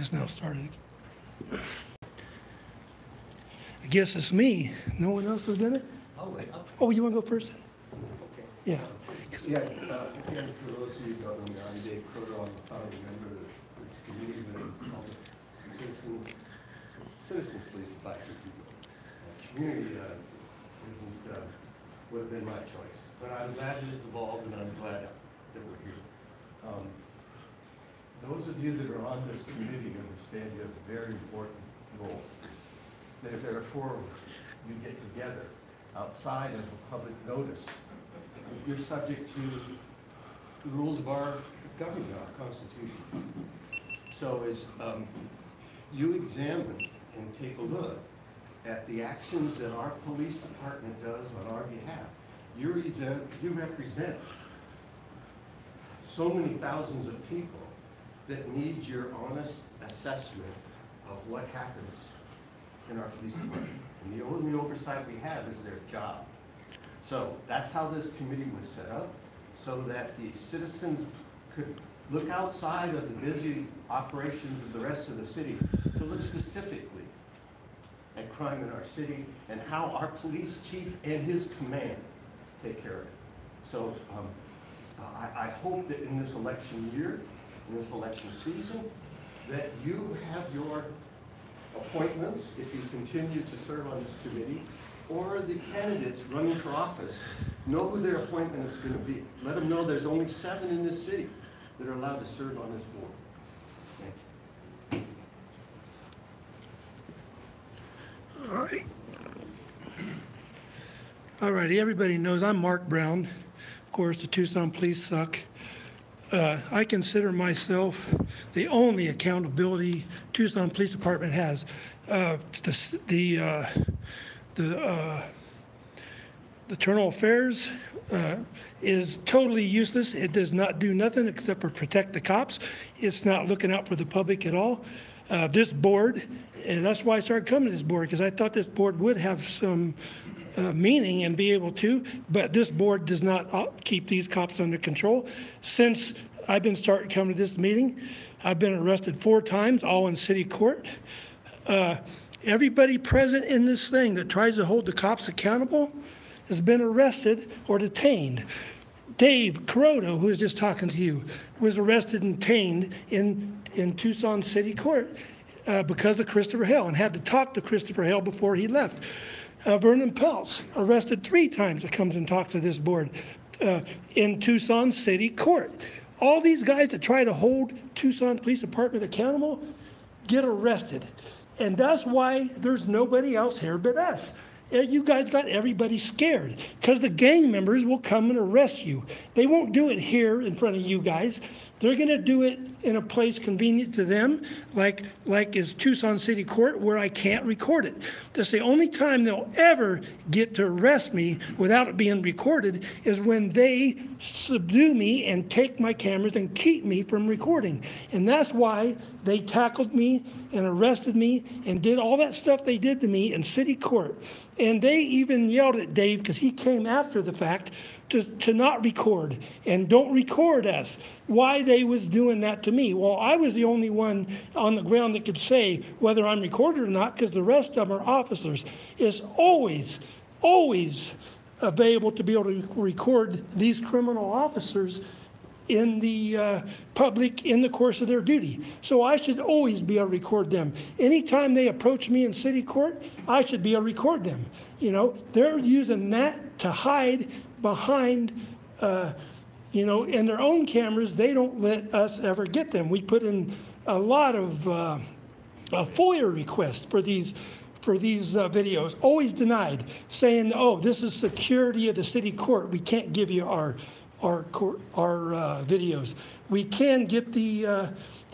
It's now started. I guess it's me. No one else has done it? Oh, you want to go first? Okay. Yeah. Again, for those of you who don't know me, I'm Dave Croter. I'm a founding member of this community that called Citizens Police by two people. Community would have been my choice. But I'm glad that it's evolved, and I'm glad that we're here. Those of you that are on this committee understand you have a very important role. That if there are four of you get together outside of a public notice, you're subject to the rules of our government, our Constitution. So as you examine and take a look at the actions that our police department does on our behalf, you represent so many thousands of people that need your honest assessment of what happens in our police department. And the only oversight we have is their job. So that's how this committee was set up, so that the citizens could look outside of the busy operations of the rest of the city to look specifically at crime in our city and how our police chief and his command take care of it. So I hope that in this election year, in this election season, that you have your appointments, if you continue to serve on this committee, or the candidates running for office, know who their appointment is going to be. Let them know there's only 7 in this city that are allowed to serve on this board. Thank you. All right. All righty, everybody knows I'm Mark Brown. Of course, the Tucson police suck. I consider myself the only accountability Tucson Police Department has. The internal affairs is totally useless. It does not do nothing except for protect the cops. It's not looking out for the public at all. This board, and that's why I started coming to this board, because I thought this board would have some meaning and be able to, but this board does not keep these cops under control. Since I've been starting coming to this meeting, I've been arrested 4 times, all in city court. Everybody present in this thing that tries to hold the cops accountable has been arrested or detained. Dave Croto, who was just talking to you, was arrested and detained in Tucson City Court because of Christopher Hale, and had to talk to Christopher Hale before he left. Vernon Peltz, arrested 3 times, that comes and talks to this board in Tucson City Court. All these guys that try to hold Tucson Police Department accountable get arrested. And that's why there's nobody else here but us. You guys got everybody scared because the gang members will come and arrest you. They won't do it here in front of you guys. They're going to do it in a place convenient to them, like is Tucson City Court, where I can't record it. That's the only time they'll ever get to arrest me without it being recorded is when they subdue me and take my cameras and keep me from recording. And that's why they tackled me and arrested me and did all that stuff they did to me in city court. And they even yelled at Dave, because he came after the fact, to not record and don't record us. Why they was doing that to me? Well, I was the only one on the ground that could say whether I'm recorded or not, because the rest of them are officers. It's always available to be able to record these criminal officers in the public in the course of their duty. So I should always be able to record them. Anytime they approach me in city court, I should be able to record them. You know, they're using that to hide behind, you know, in their own cameras. They don't let us ever get them. We put in a lot of FOIA requests for these videos, always denied, saying, oh, this is security of the city court. We can't give you our videos. We can get the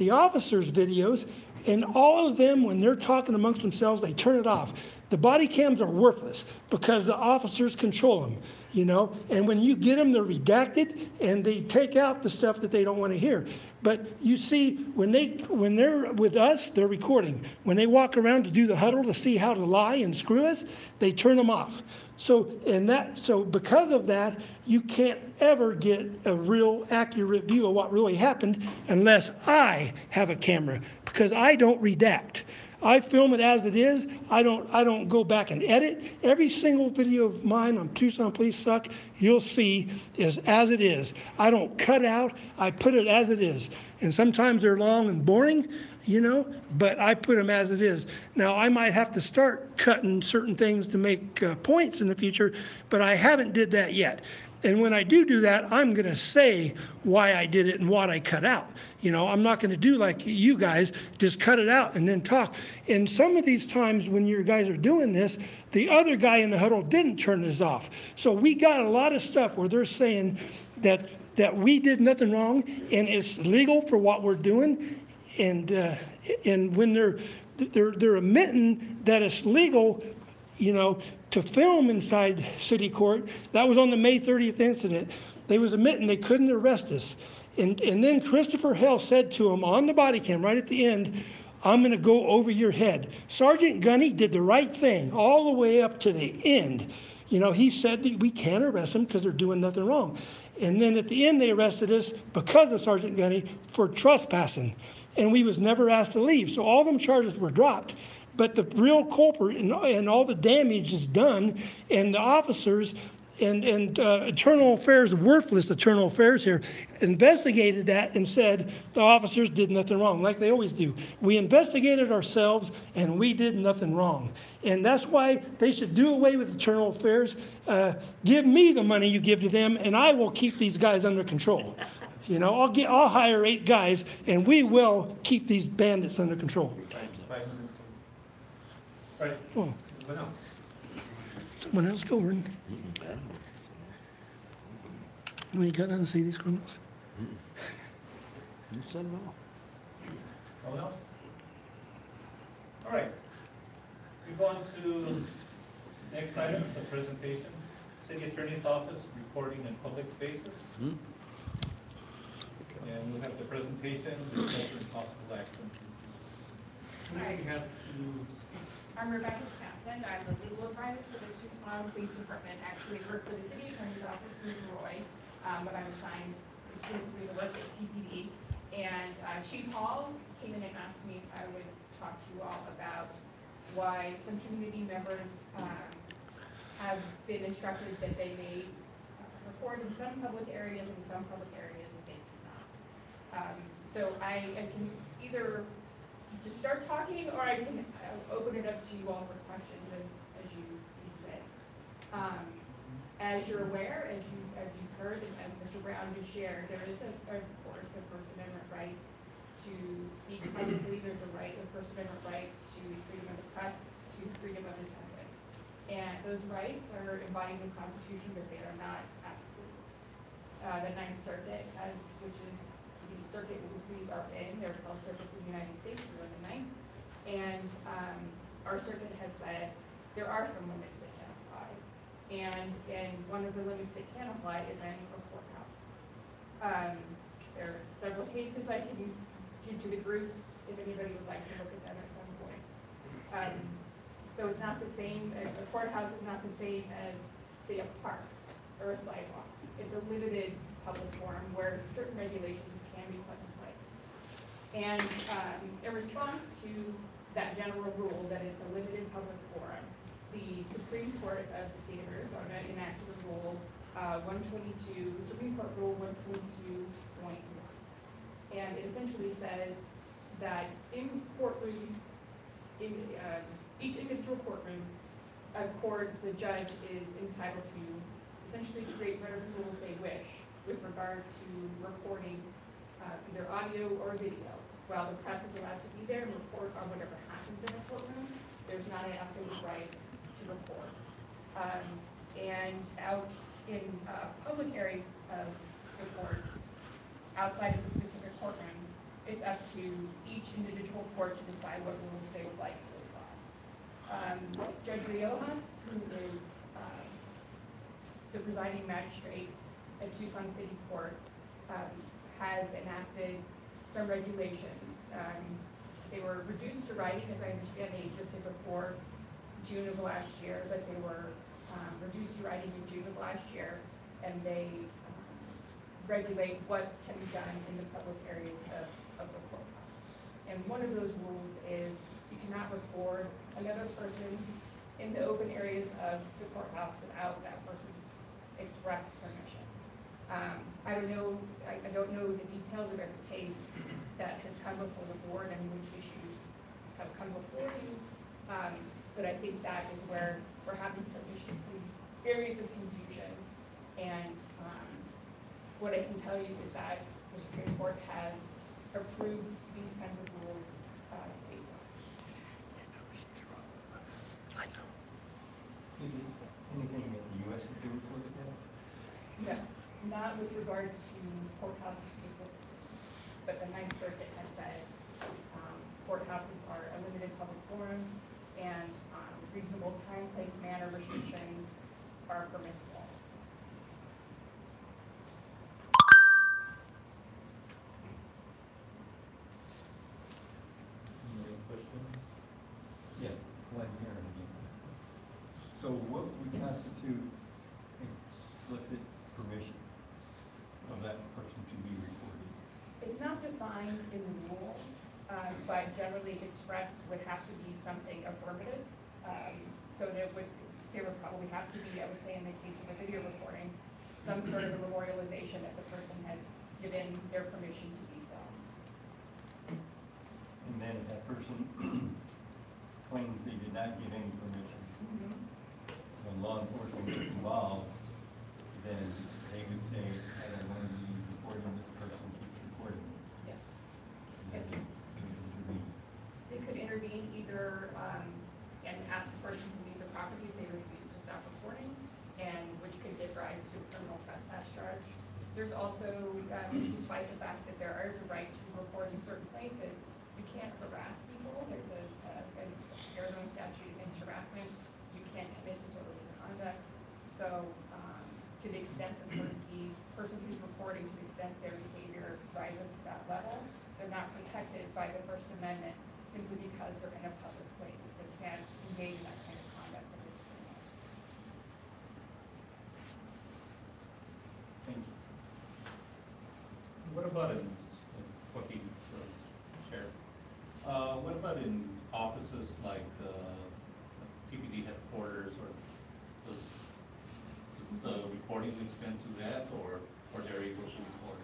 officers' videos, and all of them, when they're talking amongst themselves, they turn it off. The body cams are worthless because the officers control them, you know. And when you get them, they're redacted and they take out the stuff that they don't want to hear. But you see, when they're with us, they're recording. When they walk around to do the huddle to see how to lie and screw us, they turn them off. So because of that, you can't ever get a real accurate view of what really happened unless I have a camera, because I don't redact. I film it as it is. I don't go back and edit. Every single video of mine on Tucson Police Suck, you'll see is as it is. I don't cut out. I put it as it is. And sometimes they're long and boring, you know, but I put them as it is. Now, I might have to start cutting certain things to make points in the future, but I haven't did that yet. And when I do that, I'm going to say why I did it and what I cut out. You know, I'm not going to do like you guys, just cut it out and then talk. And some of these times when you guys are doing this, the other guy in the huddle didn't turn this off. So we got a lot of stuff where they're saying that we did nothing wrong and it's legal for what we're doing. And when they're admitting that it's legal, you know, to film inside city court, that was on the May 30th incident. They was admitting they couldn't arrest us. And then Christopher Hell said to him on the body cam right at the end, I'm going to go over your head. Sergeant Gunny did the right thing all the way up to the end. You know, he said that we can't arrest them because they're doing nothing wrong. And then at the end, they arrested us because of Sergeant Gunny for trespassing. And we was never asked to leave. So all them charges were dropped. But the real culprit and all the damage is done, and the officers and Internal Affairs, worthless Internal Affairs here, investigated that and said the officers did nothing wrong, like they always do. We investigated ourselves, and we did nothing wrong. And that's why they should do away with Internal Affairs. Give me the money you give to them, and I will keep these guys under control. You know, I'll hire 8 guys, and we will keep these bandits under control. Right. Oh. Someone else go, Gordon. You got nothing to say these criminals? You said it all. No one else? All right. We go on to next item, it's a presentation. City Attorney's Office reporting in public spaces. And we'll have the presentation, discussion, possible action. Who do we have to I'm Rebecca Townsend. I'm the legal advisor for the Tucson Police Department. Actually work for the City Attorney's Office in Roy, but I'm assigned exclusively to work at TPD. And Chief Hall came in and asked me if I would talk to you all about why some community members have been instructed that they may record in some public areas and some public areas they cannot. So I can either just start talking, or I can open it up to you all for questions as you see fit. As you're aware, as you've heard, and as Mr. Brown just shared, there is of course a First Amendment right to speak publicly. There's a First Amendment right to freedom of the press, to freedom of assembly, and those rights are embodied in the Constitution, but they are not absolute. The Ninth Circuit, which is the circuit which we are in, there are 12 circuits in the United States, we're in the 9th, and our circuit has said there are some limits that can apply, and one of the limits that can apply is any courthouse. There are several cases I can give to the group if anybody would like to look at them at some point. So it's not the same, a courthouse is not the same as, say, a park or a sidewalk. It's a limited public forum where certain regulations can be put in place. And in response to that general rule that it's a limited public forum, the Supreme Court of the State of Arizona enacted a rule 122, Supreme Court Rule 122.1. And it essentially says that in courtrooms, in each individual courtroom, the judge is entitled to essentially create whatever rules they wish with regard to recording either audio or video. While the press is allowed to be there and report on whatever happens in a courtroom, there's not an absolute right to report. And out in public areas of the court, outside of the specific courtrooms, it's up to each individual court to decide what rules they would like to apply. Judge Riojas, who is the presiding magistrate at Tucson City Court, has enacted some regulations. They were reduced to writing, as I understand they existed before June of last year, but they were reduced to writing in June of last year, and they regulate what can be done in the public areas of the courthouse. And one of those rules is you cannot record another person in the open areas of the courthouse without that person's express permission. I don't know the details of every case that has come before the board and which issues have come before you, but I think that is where we're having some issues, some areas of confusion. And what I can tell you is that the Supreme Court has approved these kinds of rules statewide. I know. Is it anything that the U.S. Supreme Court has? No, not with regard to courthouses specifically, but the Ninth Circuit has said courthouses are a limited public forum, and reasonable time, place, manner restrictions are permissible. Any other questions? Yeah, Glenn here again. So what would constitute explicit permission of that person to be recorded? It's not defined in the rule, but generally expressed would have to be something affirmative. So there would probably have to be, I would say in the case of a video recording, some sort of a memorialization that the person has given their permission to be filmed. And then if that person claims they did not give any permission, when law enforcement gets involved, then they would say, I don't want to be recording this person, keeps recording me. Yes. And then they would intervene. They could intervene either and ask the person to leave the property if they refuse to stop recording, and which could give rise to a criminal trespass charge. There's also, despite the fact that there is a right to record in certain places, you can't harass people. There's an Arizona statute against harassment. You can't commit disorderly conduct. So to the extent that the person who's recording, to the extent their behavior rises to that level, they're not protected by the First Amendment simply because they're in a public place. They can't engage in that kind of conduct that is criminal. Thank you. What about in, Joaquin, Sheriff, what about in offices like PPD headquarters, or does the recordings extend to that, or they're able to record?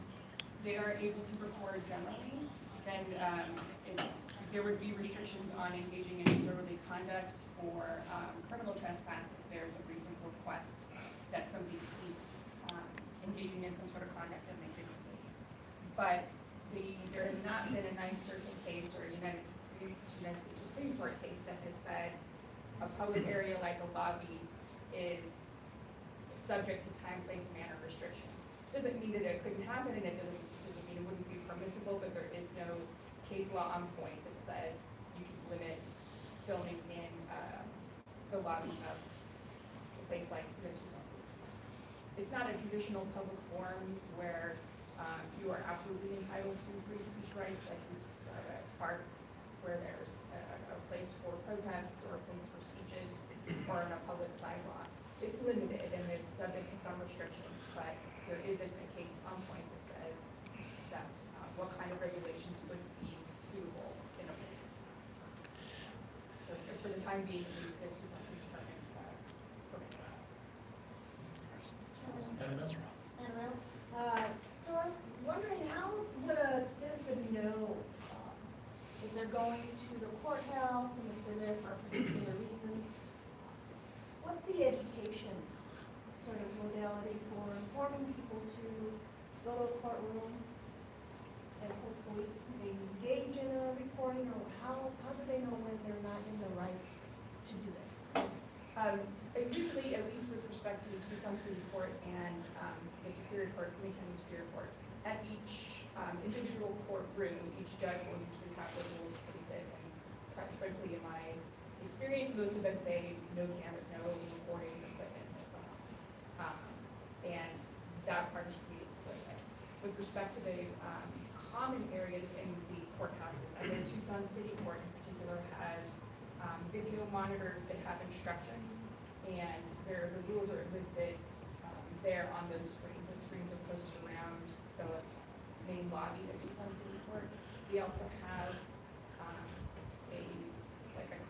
They are able to record generally, and there would be restrictions on engaging in disorderly conduct or criminal trespass if there's a reasonable request that somebody cease engaging in some sort of conduct that they didn't do. But there has not been a Ninth Circuit case or a United States Supreme Court case that has said a public area like a lobby is subject to time, place, manner restrictions. Doesn't mean that it couldn't happen, and it doesn't mean it wouldn't be permissible, but there is no case law on point that says you can limit filming in the lobby of a place like the Tucson Police Department. It's not a traditional public forum where you are absolutely entitled to free speech rights, like a park where there's a place for protests or a place for speeches or on a public sidewalk. It's limited and it's subject to some restrictions, but there isn't a case on point that says that what kind of regulations would be suitable in a place. So for the time being, at least the Tucson Police Department permits that. So I'm wondering, how would a citizen know if they're going to the courthouse and if they're there for a particular reason? What's the education sort of modality for informing people to go to a courtroom and hopefully they engage in a recording, or how do they know when they're not in the right to do this? Usually, at least with respect to Tucson City Court and the Superior Court, Lee County Superior Court, at each individual courtroom, each judge will usually have the rules posted. And frankly, in experience. Most of them say no cameras, no recording equipment. And that part should be explicit. With respect to the common areas in the courthouses, I know Tucson City Court in particular has video monitors that have instructions, and the rules are listed there on those screens. Those screens are posted around the main lobby of Tucson City Court. We also have a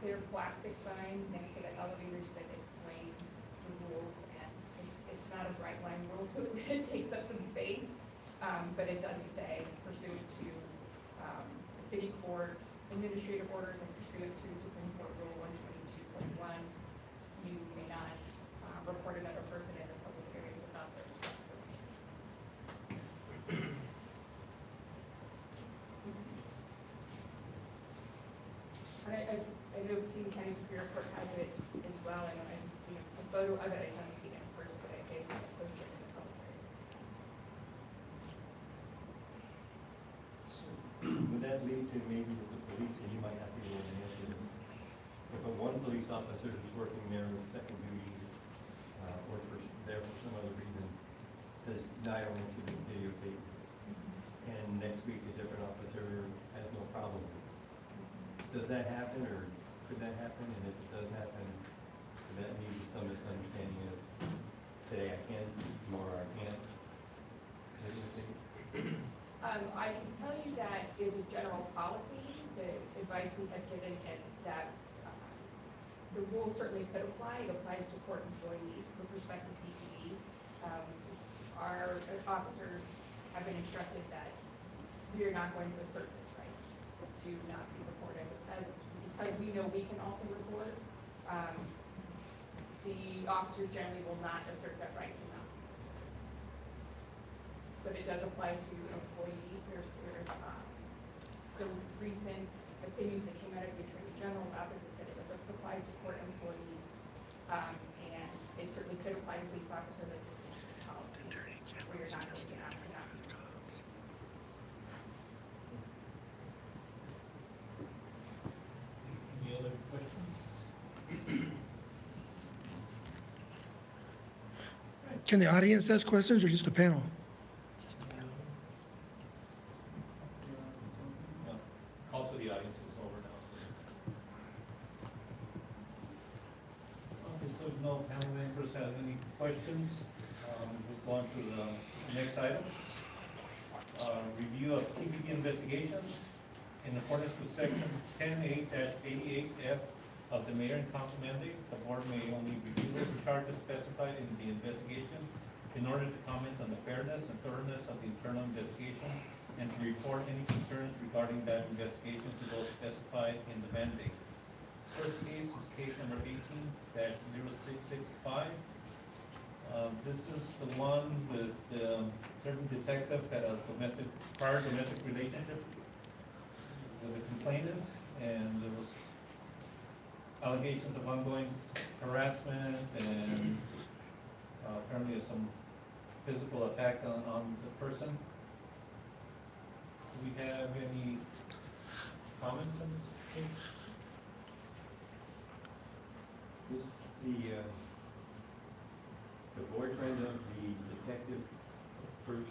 clear plastic sign next to the elevators that explain the rules, and it's not a bright line rule, so it takes up some space, but it does say pursuant to city court administrative orders and pursuant to Supreme Court Rule 122.1, you may not report another person in the public areas without their express permission. I know King County Superior Court has it as well. I know I've seen a photo of it. I haven't seen it in person, but I think it's posted in the public areas. So, would that lead to maybe with the police, and you might have to go and answer this, if one police officer is working there with second duty, or there for some other reason, says, no, I don't want you to videotape, and next week a different officer has no problem with it. Does that happen, or could that happen? And if it does happen, could that lead to some misunderstanding of today I can, tomorrow I can't? I can tell you that is a general policy. The advice we have given is that the rule certainly could apply. It applies to court employees with respect to TPD. Our officers have been instructed that we are not going to assert this right to not be reported, because we know we can also report. The officers generally will not assert that right to not. But it does apply to employees. There's some recent opinions that came out of the Attorney General's office that said it was applied to court employees, and it certainly could apply to police officers. That just is a policy where you're not going to ask enough. Any other questions? Can the audience ask questions or just the panel? No. Call to the audience is over now. Okay, so if no panel members have any questions, we'll go on to the next item. Review of TPD investigations. In accordance with section 10A-88F of the Mayor and Council mandate, the board may only review those charges specified in the investigation in order to comment on the fairness and thoroughness of the internal investigation and to report any concerns regarding that investigation to those specified in the mandate. First case is case number 18-0665. This is the one with the certain detective had a prior domestic relationship with the complainant, and there was allegations of ongoing harassment and apparently some physical attack on the person. Do we have any comments on this case? This, the boyfriend of the detective first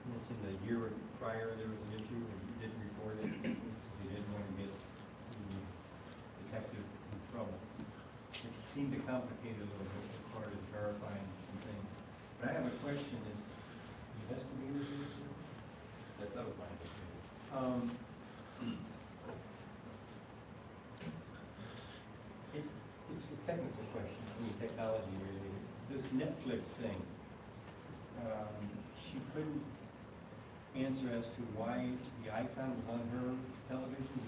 mentioned a year prior there was an issue and he didn't report it. He didn't want to get the detective in trouble. It seemed to complicate a little bit as far as verifying some things. But I have a question: is the investigators here? Yes, that was my investigator. It's a technical question, I mean technology really. This Netflix thing, she couldn't answer as to why the icon was on her television.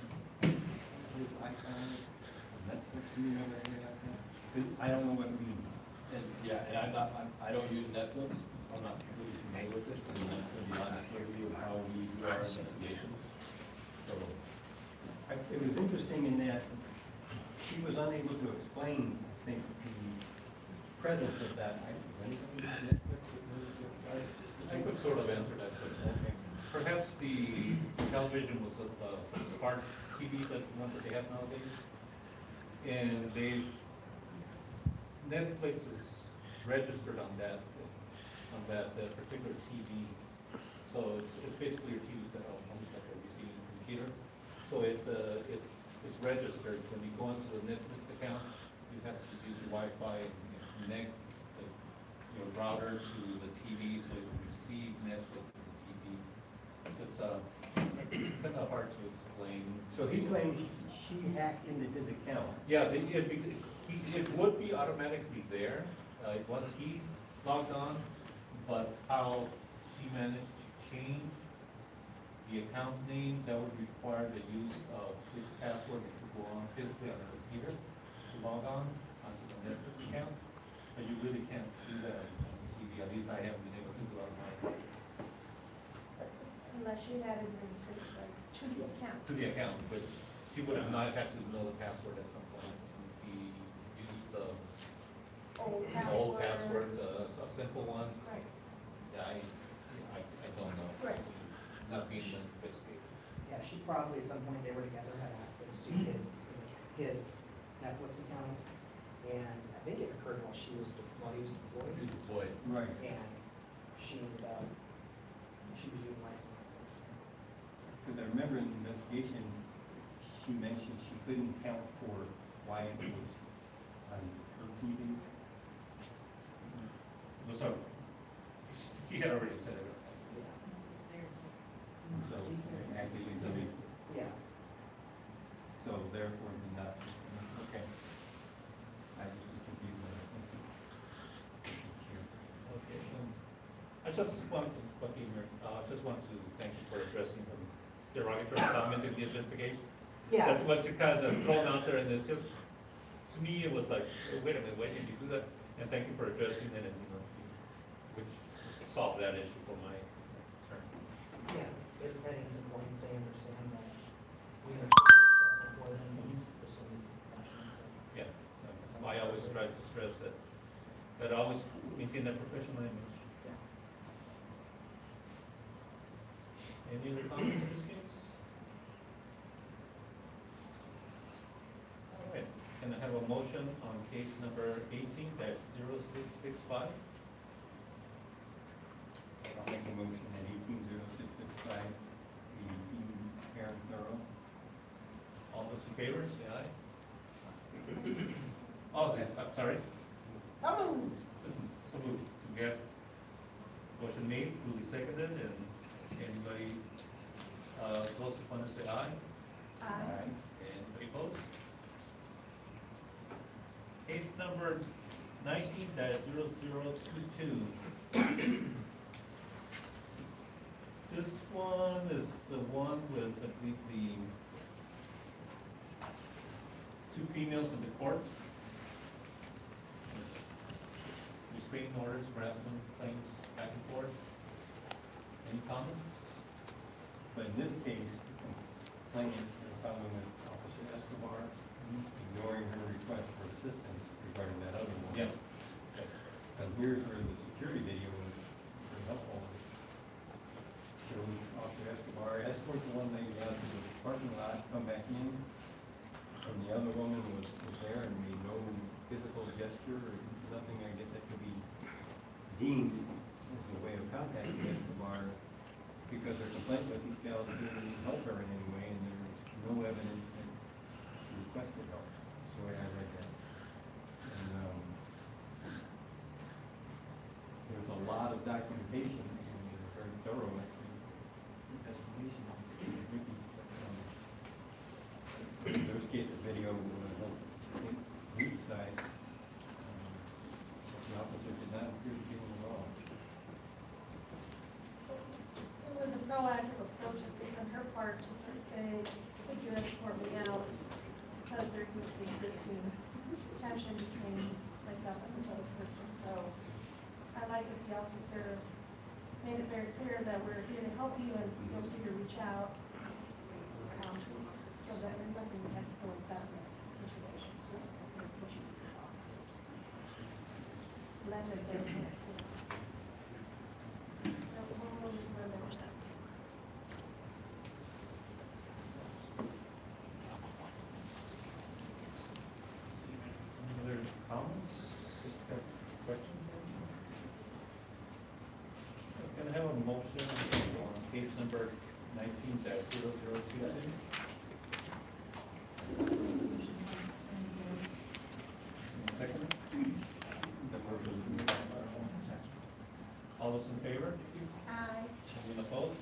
His icon, Netflix, do you remember anything like that? I don't know what it means. And yeah, and I don't use Netflix. I'm not really familiar with it, and that's going to be honest with you of how we do our investigations. So It was interesting in that she was unable to explain, I think, the presence of that. I could sort of answer that. Okay. Perhaps the television was a smart TV, that one that they have nowadays. And Netflix is registered on that particular TV. So it's basically your TV set up, almost like a receiving computer. So it's registered. When you go into the Netflix account, you have to use your Wi-Fi and connect your router to the TV so you can receive Netflix on the TV. It's kind of hard to explain. So he claimed she hacked into his account. Yeah, it would be automatically there once he logged on, but how she managed to change the account name, that would require the use of his password to go on physically on the computer to log on onto the Netflix account. But you really can't do that on TV. At least I haven't been able to do it on my Unless she had administrative rights to the account. to the account, but she would have not had to know the password at some point. He used the old password, a simple one. Right. Yeah, I don't know. Right. Not being investigated. Yeah, she probably at some point they were together, had access to his Netflix account. And I think it occurred while he was deployed. He was deployed. Right. And she ended up, she was utilizing Netflix. Because I remember in the investigation, she mentioned she couldn't count for why it was on her TV. So, he had already said it. So actively deleted. Yeah. So therefore did not. Okay. I just was confused with it. Okay. I just want to thank you for addressing the derogatory comment in the investigation. Yeah. That was kind of thrown out there, and it's just, to me, it was like, wait a minute, why did you do that? And thank you for addressing it, and which solved that issue for my concern. Yeah, I think it's important they understand that we understand the stressful for them for so many professions. So. Yeah, I always try to stress that I always maintain that professional image. Yeah. Any other comments in this case? All right, can I have a motion on case number 18-0665? I'll make a motion that 180665 be deemed fair and thorough. All those in favor, say aye. Oh, I'm sorry. So moved. So moved. We have motion made, duly seconded, and anybody those who want to say aye? Aye. Anybody opposed? Case number 19-0022. This one is the one with, I believe, the two females in the court. Restraining orders, harassment claims, back and forth. Any comments? But in this case, the complainant is following with Officer Escobar, ignoring her request for assistance regarding that other one. Yeah. And here's where the security video was helpful. Showed Officer Escobar escort the one lady out to the parking lot, come back in, and the other woman was there and made no physical gesture or nothing, I guess, that could be deemed as a way of contacting Escobar, because her complaint was he failed to help her in any way, and there was no evidence that she requested help. That's the way I read that. And there's a lot of documentation, and it was very thorough, actually, investigation. In those cases, video was on the side. The officer did not appear to be involved. It was a proactive approach, at least on her part, to sort of say, could you escort me out? Because there's this existing tension between myself and this other person. So I like that the officer made it very clear that we're here to help you and feel free to reach out. So that nothing escalates out of that situation. So we're pushing the officers. Let them get it. number 19-0022. Second? All those in favor? Aye. Anyone opposed?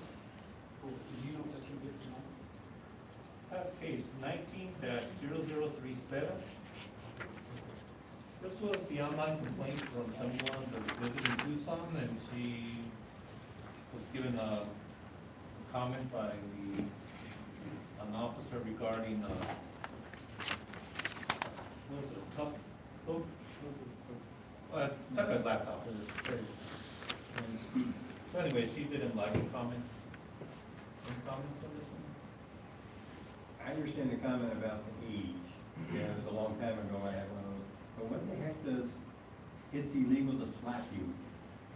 Pass case 19-0037. This was the online complaint from someone that was visiting Tucson, and she was given a comment by an officer regarding, what was it, type of laptop. So anyway, she didn't like the comment. Any comments on this one? I understand the comment about the age. Yeah, it was a long time ago I had one of those. But what the heck does "it's illegal to slap you"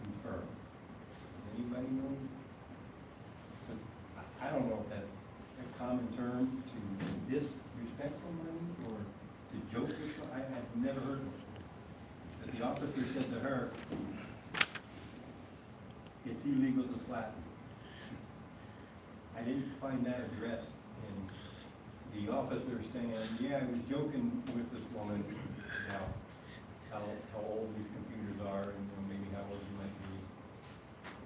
confirm? Does anybody know? 'Cause I don't know if that's a common term to disrespect somebody or to joke with somebody. I've never heard of it. But the officer said to her, "It's illegal to slap you." I didn't find that addressed in the officer saying, "Yeah, I was joking with this woman about how old these computers are and maybe how old you might be."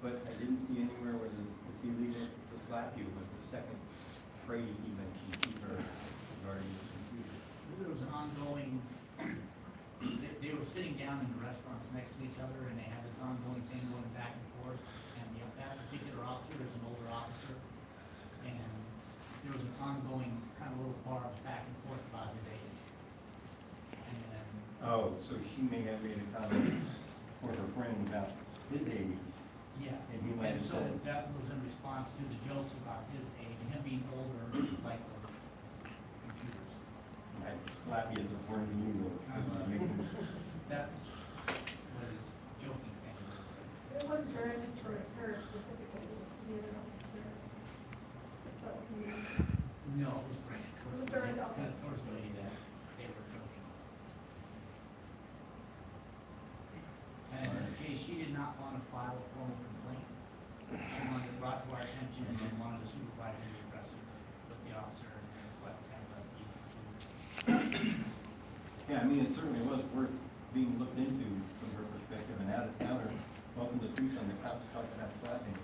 But I didn't see anywhere where it's illegal to slap you was the second phrase he mentioned to her regarding the computer. There was an ongoing, they were sitting down in the restaurants next to each other, and they had this ongoing thing going back and forth. And that particular officer is an older officer, and there was an ongoing kind of little barbs back and forth about his age. And then, Oh, so she may have made a comment for her friend about his age. yes, And he might and have so said- that was in response to the jokes about his age, and him being older, like the computers. I'd slap you as a foreign illegal. That's what his joking thing was. It was directed towards her specifically, to the other officer. But No, it was directed It towards was the directed lady, also. towards the lady that they were joking. And in this case, she did not want to file a formal complaint. She wanted it brought to our attention and then wanted the supervisor to address it with the officer, and that's why it's kind of easy to. Yeah, I mean, it certainly was worth being looked into from her perspective, and out of towner, welcome to Tucson, the cops talk about slapping.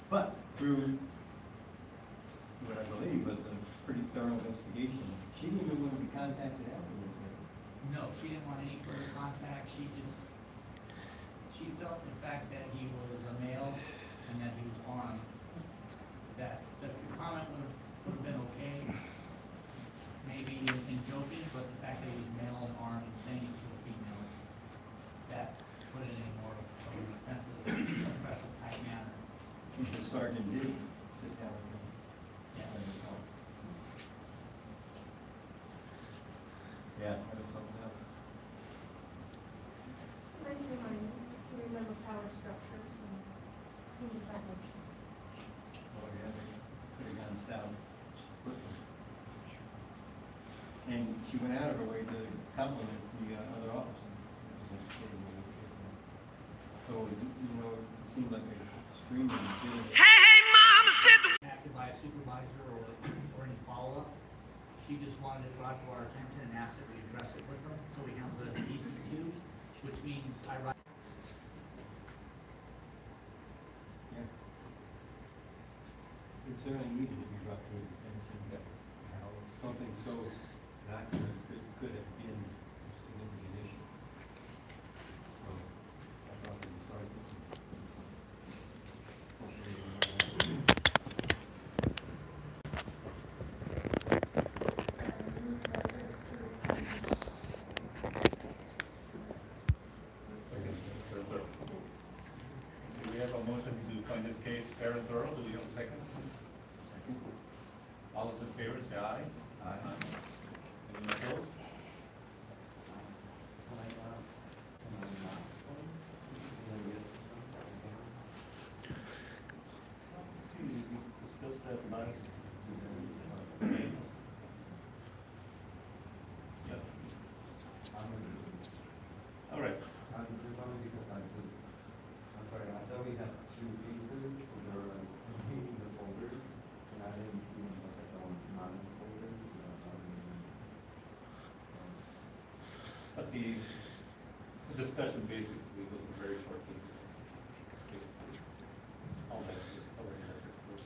But through what I believe was a pretty thorough investigation, she didn't even want to be contacted afterwards. No, she didn't want any further contact, she felt the fact that he was a male and that he was armed, that the comment would have been okay, maybe in joking, but the fact that he was male and armed and saying it to a female, that put it in more of an offensive, aggressive type manner. The sergeant did sit down with him. Yeah. Yeah, that was something else. nice reminder to remember power structures and human vibration. Oh, yeah, they could have gone south quickly. And she went out of her way to compliment the other officer. So, you know, it seemed like a extremely legitimate. Acted by a supervisor or any follow-up. She just wanted it brought to our attention and asked that we address it with them, so we handled it as an EC2, which means I write. Yeah. It certainly needed to be brought to his attention that how something so innocuous could have been a significant issue. So, I thought the sergeant. Hopefully, Do we have a motion to find this case fair and thorough? Do we have a second? All those in favor say aye. Aye. Anyone opposed? We discussed that last. Yeah. All right. It's only because I'm sorry, I thought we had the discussion basically was a very short piece. All that's just covered in that report.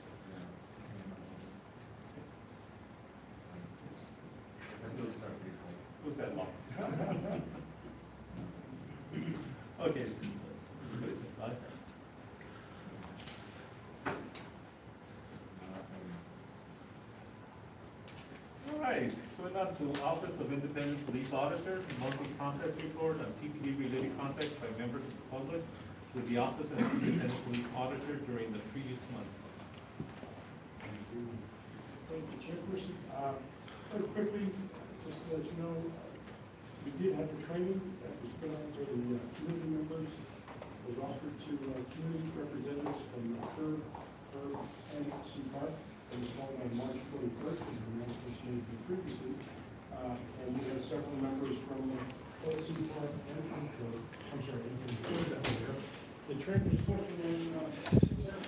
It was that long. Okay. All right, so we're on to Office of Independent Police Auditor, monthly contact report on TPD-related contacts by members of the public with the Office of Independent Police Auditor during the previous month. Thank you, Chairperson. Very quickly, just to let you know, we did have the training that was put on for the community members. It was offered to community representatives from the CPARB and CPARB. It was held on March 21st, and the announcements made previously. And we had several members from both CPARB and from CPARB, I'm sorry, and from CPARB that were there. The training was spoken on success.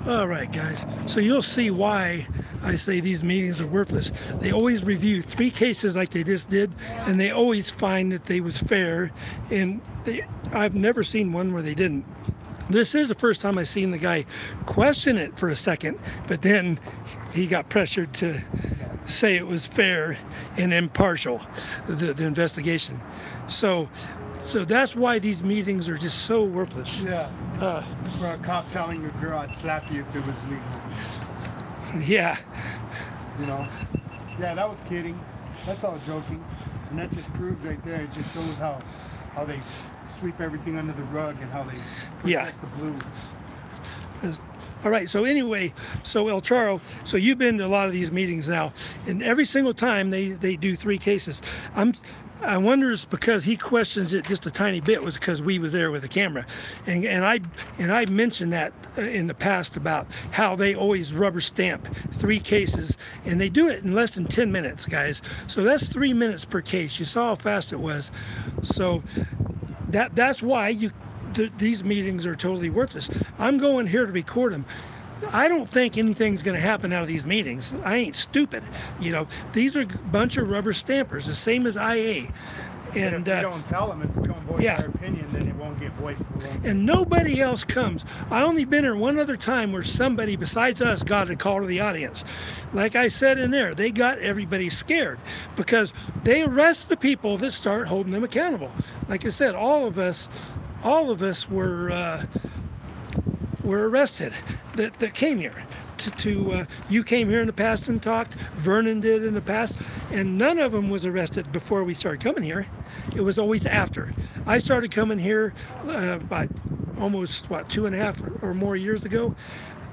All right, guys. So you'll see why I say these meetings are worthless. They always review 3 cases like they just did, and they always find that they was fair. And I've never seen one where they didn't. This is the first time I've seen the guy question it for a second, but then he got pressured to say it was fair and impartial, the investigation. So that's why these meetings are just so worthless. Yeah. For a cop telling a girl I'd slap you if it was legal. Yeah. You know? Yeah, that was kidding. That's all joking. And that just proves right there, it just shows how they sweep everything under the rug and how they protect the blue. All right, so anyway, so El Charo, so you've been to a lot of these meetings now, and every single time they do 3 cases. I wonder if it's because he questions it just a tiny bit was because we was there with the camera, and I mentioned that in the past about how they always rubber stamp 3 cases, and they do it in less than 10 minutes, guys. So that's 3 minutes per case. You saw how fast it was. So that's why these meetings are totally worthless. I'm going here to record them. I don't think anything's going to happen out of these meetings. I ain't stupid. You know, these are a bunch of rubber stampers, the same as IA. And if we don't tell them, if we don't voice our opinion, then it won't get voiced. And nobody else comes. I only been here one other time where somebody besides us got a call to the audience. Like I said in there, they got everybody scared because they arrest the people that start holding them accountable. Like I said, all of us were arrested that came here. You came here in the past and talked. Vernon did in the past, and none of them was arrested before we started coming here. It was always after. I started coming here about almost 2.5 or more years ago.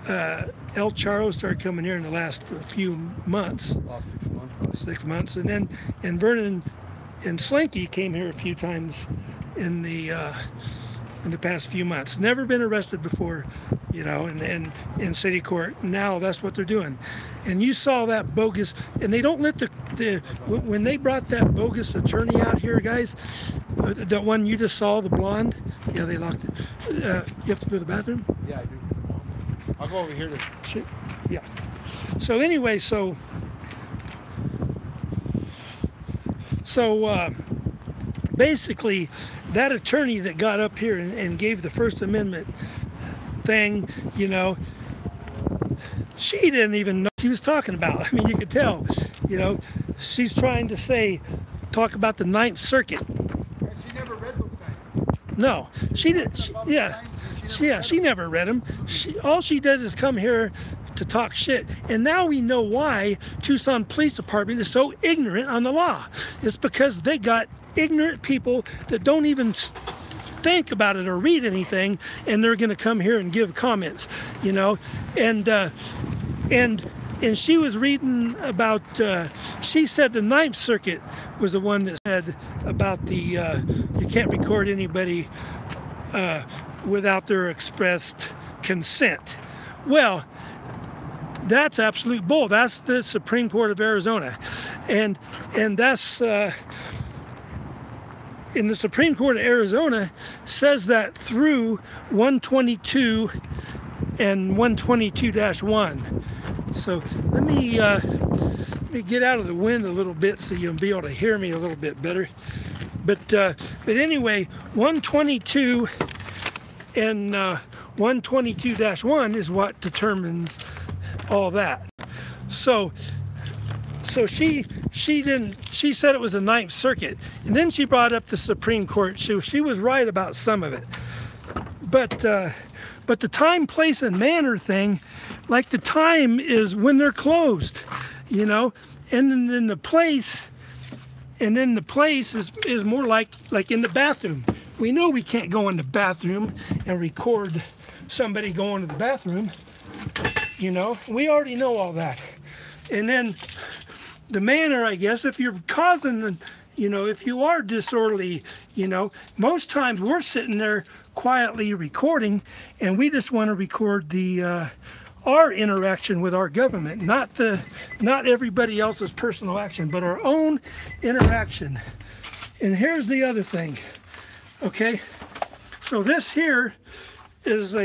El Charo started coming here in the last few months. About 6 months. 6 months, and Vernon and Slinky came here a few times in the past few months. Never been arrested before, you know, and in city court. Now that's what they're doing. And you saw that bogus, and they don't let when they brought that bogus attorney out here, guys, the one you just saw, the blonde, yeah, they locked it. You have to go to the bathroom? Yeah, I do. I'll go over here to... Sure. Yeah. So anyway, so basically, that attorney that got up here and gave the First Amendment thing, you know, she didn't even know what she was talking about. I mean, you could tell, you know, she's trying to talk about the Ninth Circuit. She never read those signs. No, she didn't. She never read them. All she did is come here to talk shit. And now we know why Tucson Police Department is so ignorant on the law. It's because they got ignorant people that don't even think about it or read anything, and they're going to come here and give comments, you know. And she was reading about, she said the Ninth Circuit was the one that said about you can't record anybody without their expressed consent. Well, that's absolute bull. That's the Supreme Court of Arizona, and that's in the Supreme Court of Arizona says that through 122 and 122-1. So let me get out of the wind a little bit so you'll be able to hear me a little bit better. But anyway, 122 and 122-1 is what determines all that. So she said it was the Ninth Circuit, and then she brought up the Supreme Court. So she was right about some of it, but the time, place, and manner thing, like the time is when they're closed, you know, and then the place is more like in the bathroom. We know we can't go in the bathroom and record somebody going to the bathroom, you know. We already know all that. And then the manner, I guess, if you're causing, you know, if you are disorderly, you know, most times we're sitting there quietly recording, and we just want to record the our interaction with our government, not everybody else's personal action, but our own interaction. And here's the other thing, okay? So this here is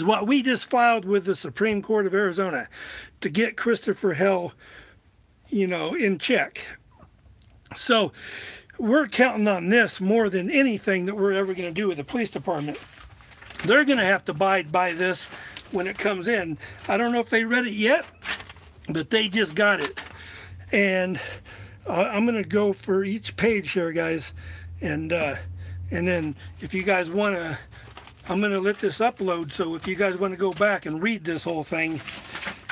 what we just filed with the Supreme Court of Arizona to get Christopher Hell, you know, in check. So we're counting on this more than anything that we're ever going to do with the police department. They're going to have to abide by this when it comes in. I don't know if they read it yet, but they just got it. And I'm going to go for each page here, guys. And then if you guys want to, I'm going to let this upload, so if you guys want to go back and read this whole thing,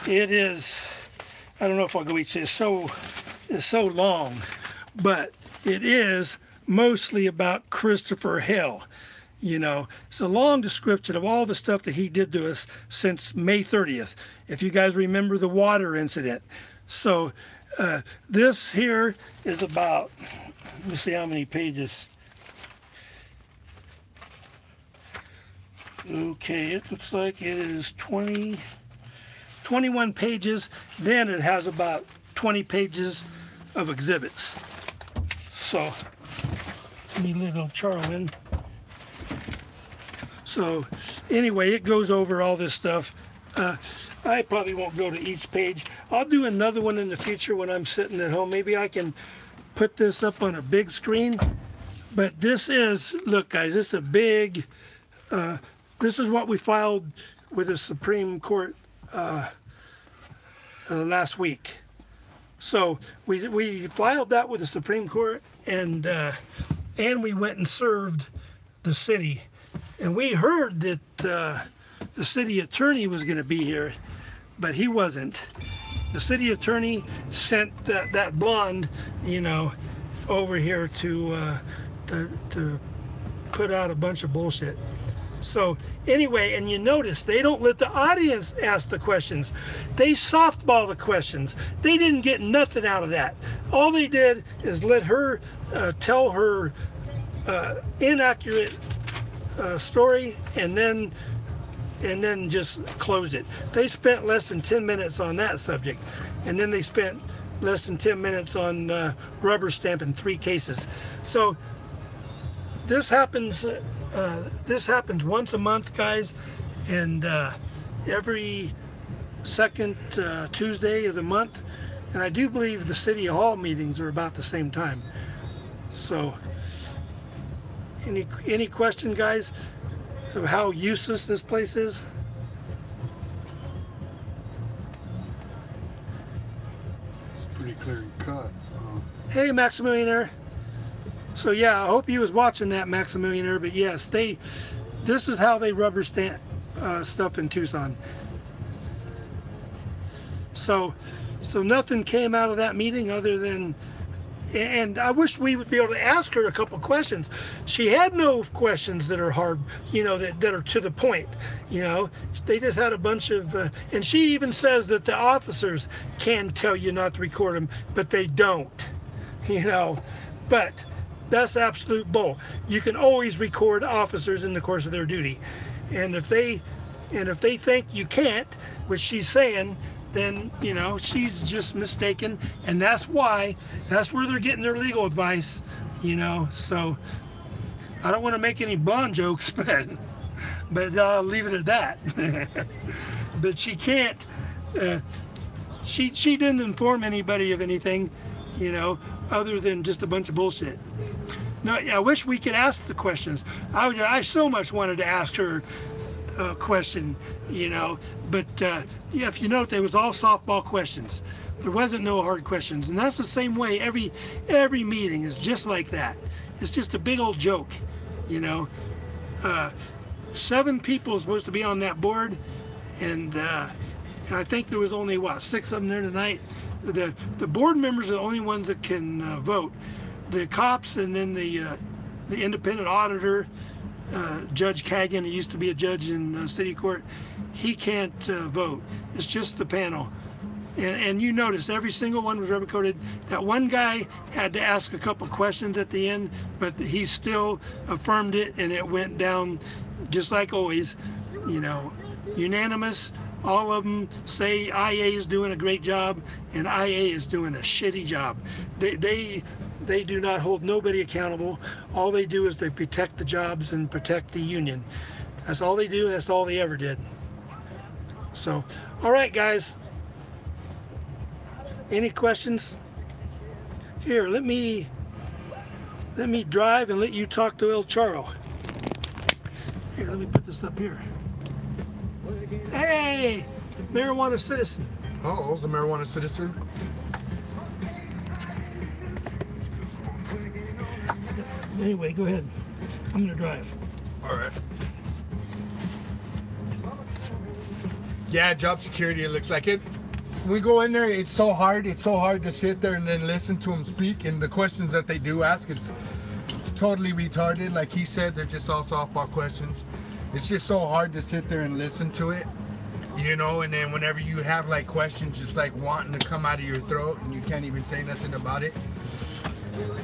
it is, I don't know if I'll go each, it's so long, but it is mostly about Christopher Hell. You know, it's a long description of all the stuff that he did to us since May 30th, if you guys remember the water incident. So this here is about, let me see how many pages. Okay, it looks like it is 21 pages. Then it has about 20 pages of exhibits. So let me little Charles in. So anyway, it goes over all this stuff. I probably won't go to each page. I'll do another one in the future when I'm sitting at home. Maybe I can put this up on a big screen. But this is, look guys, this is a big, this is what we filed with the Supreme Court last week. So we filed that with the Supreme Court, and we went and served the city. And we heard that the city attorney was going to be here, but he wasn't. The city attorney sent that blonde, you know, over here to put out a bunch of bullshit. So anyway, and you notice they don't let the audience ask the questions. They softball the questions. They didn't get nothing out of that. All they did is let her tell her inaccurate story, and then just closed it. They spent less than 10 minutes on that subject, and then they spent less than 10 minutes on rubber stamping 3 cases. So this happens once a month, guys, and every second Tuesday of the month. And I do believe the City Hall meetings are about the same time. So any question, guys, of how useless this place is? It's pretty clear and cut. Hey, Maximillionaire. So yeah, I hope you was watching that, Maximillionaire. But yes, this is how they rubber stamp stuff in Tucson. So nothing came out of that meeting other than, and I wish we would be able to ask her a couple questions. She had no questions that are hard, you know, that are to the point. You know, they just had a bunch of, and she even says that the officers can tell you not to record them, but they don't. You know, but that's absolute bull. You can always record officers in the course of their duty, and if they think you can't, which she's saying, then, you know, she's just mistaken, and that's where they're getting their legal advice, you know, so I don't want to make any blonde jokes, but I'll leave it at that. But she can't, she didn't inform anybody of anything, you know, other than just a bunch of bullshit. No, I wish we could ask the questions. I so much wanted to ask her a question, you know, but yeah, if you note, they was all softball questions. There wasn't no hard questions, and that's the same way every meeting is just like that. It's just a big old joke, you know. 7 people supposed to be on that board, and I think there was only what, 6 of them there tonight. The board members are the only ones that can vote. The cops, and then the independent auditor, Judge Kagan, he used to be a judge in city court, he can't vote. It's just the panel. And you noticed every single one was rubber coated. That one guy had to ask a couple questions at the end, but he still affirmed it, and it went down just like always, you know, unanimous. All of them say IA is doing a great job and IA is doing a shitty job. They do not hold nobody accountable. All they do is they protect the jobs and protect the union. That's all they do. That's all they ever did. So, all right, guys. Any questions? Here, let me drive and let you talk to El Charro. Here, let me put this up here. Hey, marijuana citizen. Oh, it's the marijuana citizen. Anyway, go ahead. I'm gonna drive. All right. Yeah, job security, it looks like it. We go in there, it's so hard to sit there and then listen to them speak, and the questions that they do ask is totally retarded. Like he said, they're just all softball questions. It's just so hard to sit there and listen to it, you know, and then whenever you have like questions just like wanting to come out of your throat and you can't even say nothing about it,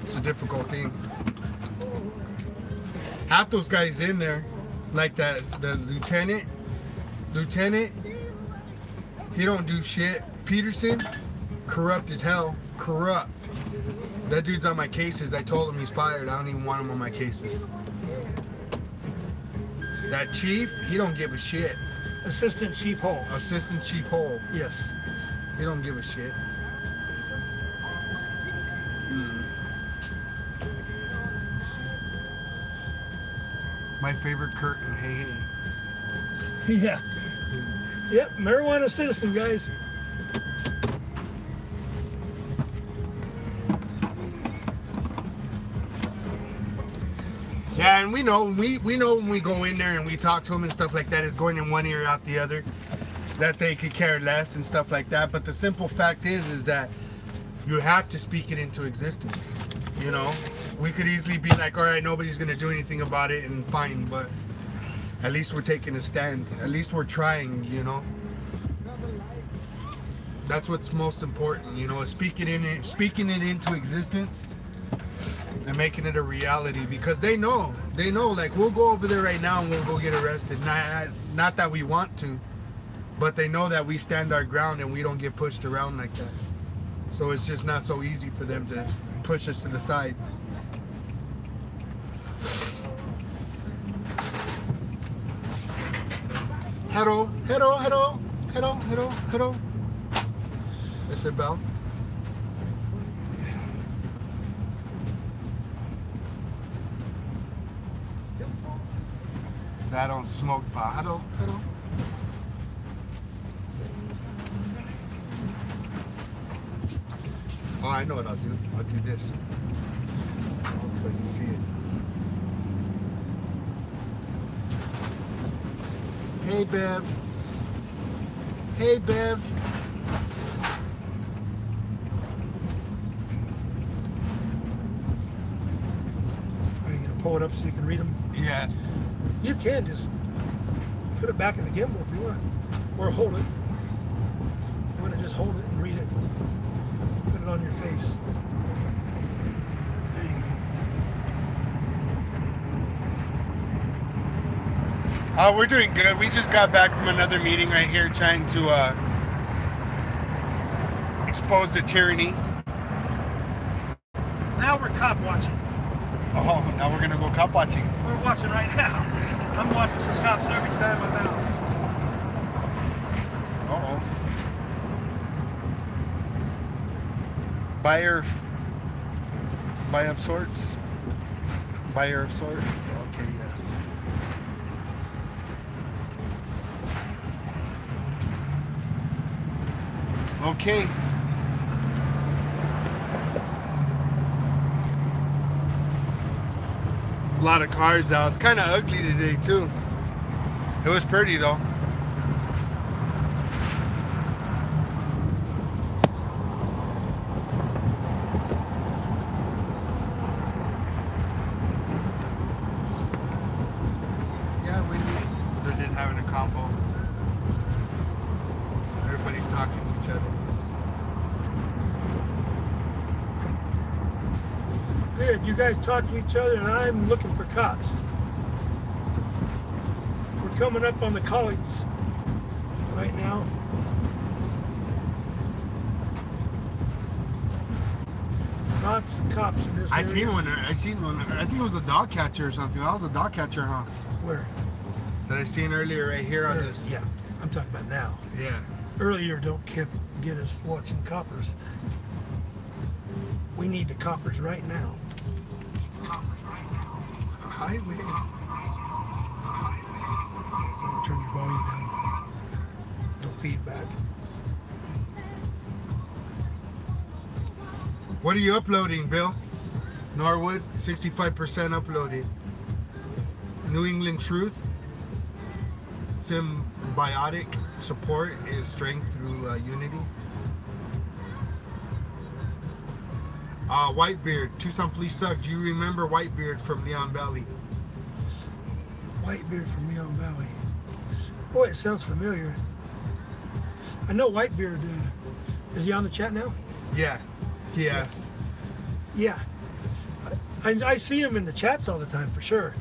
it's a difficult thing. Half those guys in there, like the lieutenant, he don't do shit. Peterson, corrupt as hell, corrupt. That dude's on my cases. I told him he's fired. I don't even want him on my cases. That chief, he don't give a shit. Assistant Chief Hole. Assistant Chief Hole. Yes. He don't give a shit. My favorite curtain, hey, hey. Yeah. Yep, marijuana citizen, guys. Yeah, and we know when we go in there and we talk to them and stuff like that, it's going in one ear out the other, that they could care less and stuff like that. But the simple fact is that you have to speak it into existence. You know, we could easily be like, all right, nobody's gonna do anything about it, and fine, but at least we're taking a stand. At least we're trying, you know. That's what's most important, you know, speaking it into existence and making it a reality, because they know, like, we'll go over there right now and we'll go get arrested. Not that we want to, but they know that we stand our ground and we don't get pushed around like that. So it's just not so easy for them to push us to the side. Hello, hello, hello, hello, hello, hello. Is it Bell? So I don't smoke pot. Hello, hello. Oh, I know what I'll do. I'll do this. So you see it. Hey, Bev. Hey, Bev. Are you going to pull it up so you can read them? Yeah. You can just put it back in the gimbal if you want, or hold it. You want to just hold it and read it. Put it on your face. There you go. We're doing good. We just got back from another meeting right here trying to expose the tyranny. Now we're cop watching. Oh, now we're gonna go cop watching. We're watching right now. I'm watching for cops every time I'm out. Uh-oh. Buyer of sorts. Buyer of sorts. Okay, yes. Okay. A lot of cars out. It's kind of ugly today too. It was pretty though. Yeah, they're just having a combo. Everybody's talking to each other. Good, you guys talk to each other and I'm looking for cops. We're coming up on the college right now. Lots of cops in this area. I seen one. I think it was a dog catcher or something. That was a dog catcher, huh? Where? That I seen earlier right here on this. Yeah, I'm talking about now. Yeah. Earlier don't get us watching coppers. We need the coppers right now. Highway. Turn your volume down. No feedback. What are you uploading, Bill? Norwood, 65% uploaded. New England Truth. Symbiotic support is strength through unity. Whitebeard, Tucson Police Suck. Do you remember Whitebeard from Leon Valley? Whitebeard from Leon Valley. Boy, it sounds familiar. I know Whitebeard. Is he on the chat now? Yeah, he asked. Yeah. I see him in the chats all the time, for sure.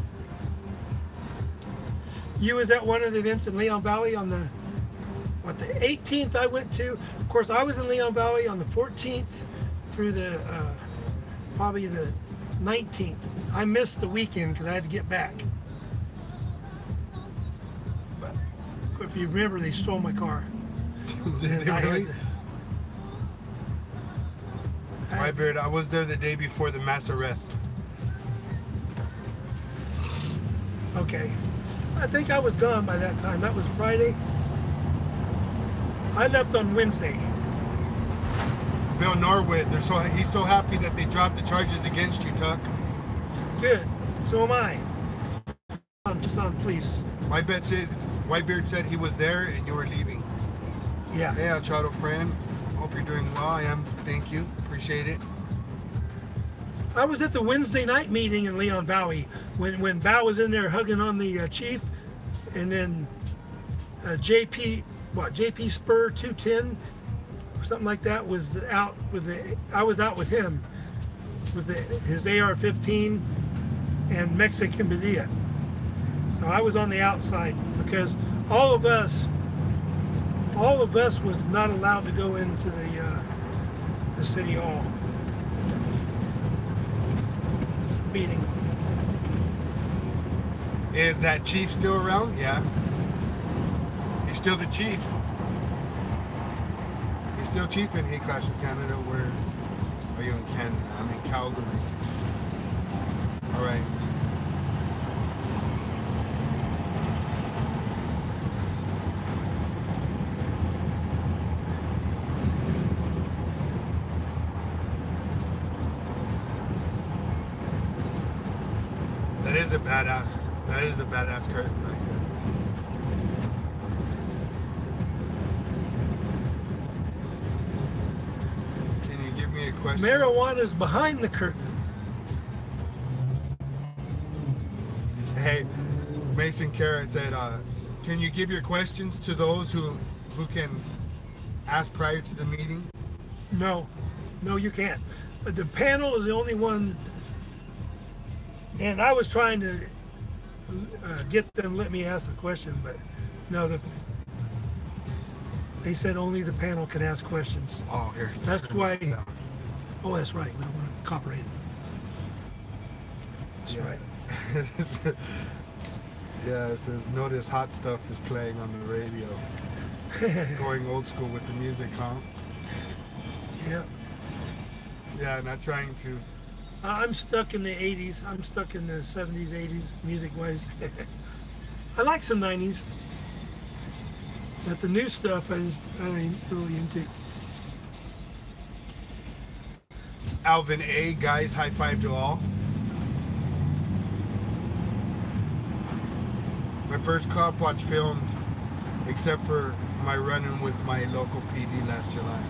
You was at one of the events in Leon Valley on the, what, the 18th I went to. Of course, I was in Leon Valley on the 14th through the, probably the 19th. I missed the weekend because I had to get back. But if you remember, they stole my car. Did they really? Whitebeard, I was there the day before the mass arrest. Okay. I think I was gone by that time. That was Friday. I left on Wednesday. Bill Norwood, he's so happy that they dropped the charges against you, Tuck. Good. So am I. Tucson Police. Whitebeard said he was there and you were leaving. Yeah. Hey, El Chato friend. Hope you're doing well. I am. Thank you. Appreciate it. I was at the Wednesday night meeting in Leon Valley when Bao was in there hugging on the chief, and then JP Spur 210 or something like that was out with I was out with him with his AR-15 and Mexican Badilla. So I was on the outside because all of us was not allowed to go into the city hall meeting. Is that chief still around? Yeah. He's still the chief. He's still chief in Hey Clash of Canada. Where are you in Canada? I'm in Calgary. All right. That is a badass curtain right there. Can you give me a question? Marijuana's behind the curtain. Hey, Mason Carrot said, can you give your questions to those who can ask prior to the meeting? No, you can't. But the panel is the only one, and I was trying to get them to let me ask the question, but no, they said only the panel can ask questions. Oh, here. That's why. Oh, that's right. We don't want to copyright it. That's Yeah. right. Yeah, it says notice hot stuff is playing on the radio. Going old school with the music, huh? Yeah. Yeah, not trying to. I'm stuck in the 80s. I'm stuck in the 70s, 80s, music-wise. I like some 90s. But the new stuff I ain't really into. Alvin A, guys, high five to all. My first cop watch filmed, except for my run-in with my local PD last July.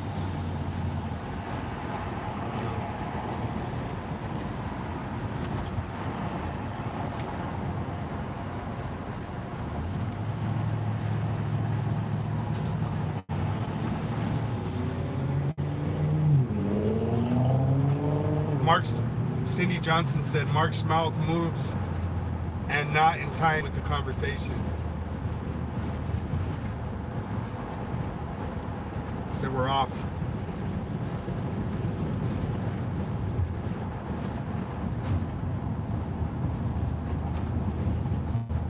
Cindy Johnson said Mark's mouth moves and not in time with the conversation. So we're off.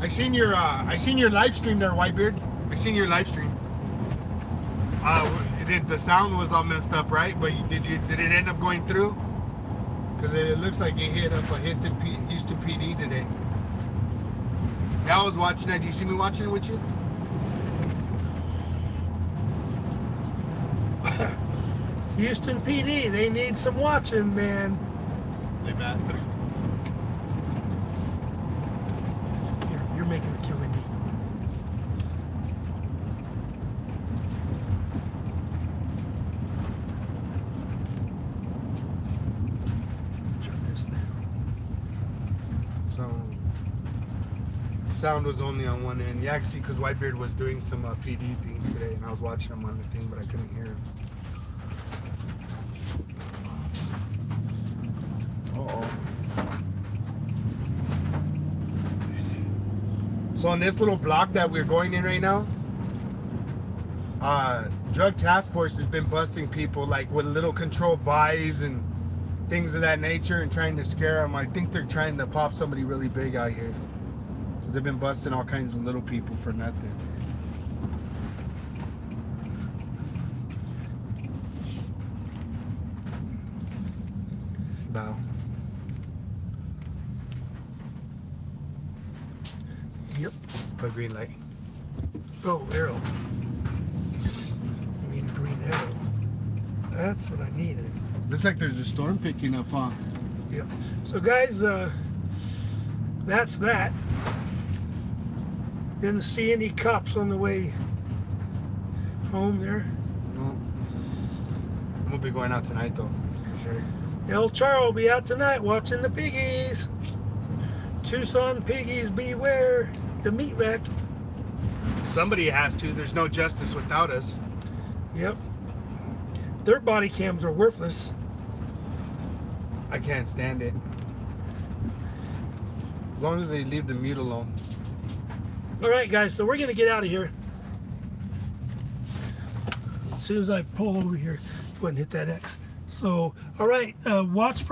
I seen your live stream there, Whitebeard. I seen your live stream. The sound was all messed up, right? But did it end up going through? Because it looks like it hit up a Houston PD today. Yeah, I was watching that. Do you see me watching it with you? Houston PD, they need some watching, man. Hey, Matt. You're making it too windy. Sound was only on one end. Yeah, actually, because Whitebeard was doing some PD things today, and I was watching him on the thing, but I couldn't hear him. So on this little block that we're going in right now, Drug Task Force has been busting people like with little controlled buys and things of that nature and trying to scare them. I think they're trying to pop somebody really big out here. Because they've been busting all kinds of little people for nothing. Bow. Yep. A green light. Oh, arrow. I mean a green arrow. That's what I needed. Looks like there's a storm picking up, huh? Yep. So guys, that's that. Didn't see any cops on the way home there. No. I'm gonna be going out tonight though, for sure. El Charo will be out tonight watching the piggies. Tucson piggies beware the meat rack. Somebody has to. There's no justice without us. Yep. Their body cams are worthless. I can't stand it. As long as they leave the mute alone. All right, guys, so we're going to get out of here. As soon as I pull over here, go ahead and hit that X. So, all right, watch for